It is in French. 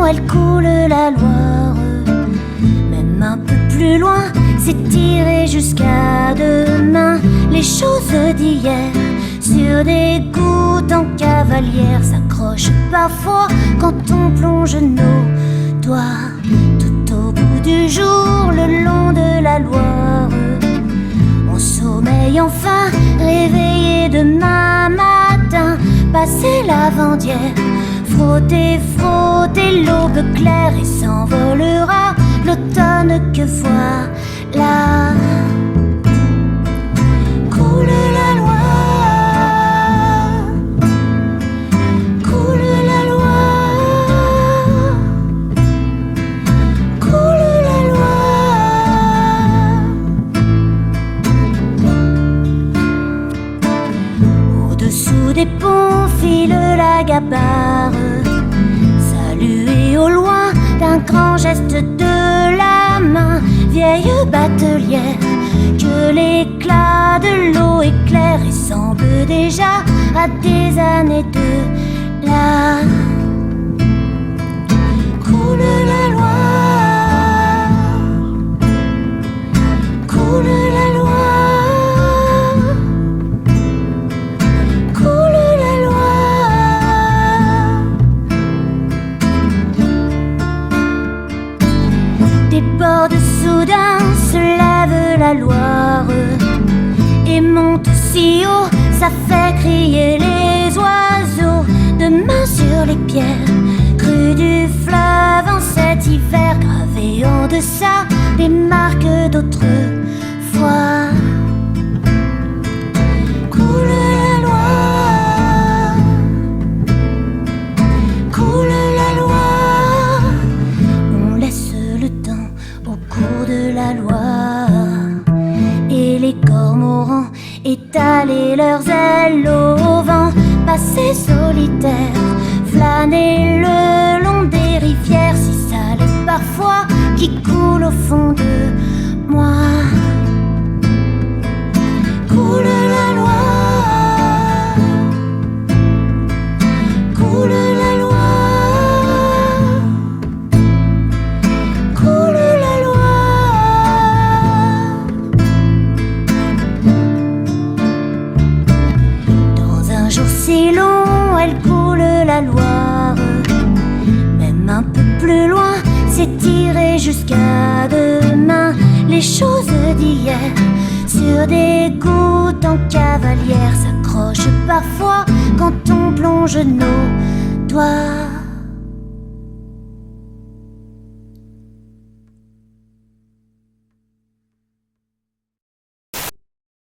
elle coule la Loire. Même un peu plus loin, s'étirer jusqu'à demain. Les choses d'hier, sur des gouttes en cavalière, s'accrochent parfois quand on plonge nos doigts tout au bout du jour, le long de la Loire. On sommeille enfin, réveillé demain matin, passer la Vendière, frotter, frotter l'aube claire, et s'envolera l'automne que voilà. Coule la Loire, coule la Loire, coule la Loire. Au-dessous des ponts file la Gabarre, saluée au loin d'un grand geste de la main, vieille batelière que l'éclat de l'eau éclaire et semble déjà à des années de là. Coule la Loire, coule la Loire, coule la Loire. Déborde soudain, se lève la Loire et monte si haut, ça fait crier les oiseaux. Demain sur les pierres crues du fleuve en cet hiver, gravées en deçà des marques d'autrefois. Coule la Loire, coule la Loire. On laisse le temps au cours de la Loire, et les cormorans étaler leurs ailes au vent, passer solitaires, flâner le long des rivières, si salées parfois, qui coulent au fond de moi. Coule la Loire, coule la Loire, coule la Loire. Dans un jour si long, elle coule la Loire. Même un peu plus loin, s'étirer jusqu'à demain. Les choses d'hier, sur des gouttes en cavalière, s'accrochent parfois quand on plonge nos doigts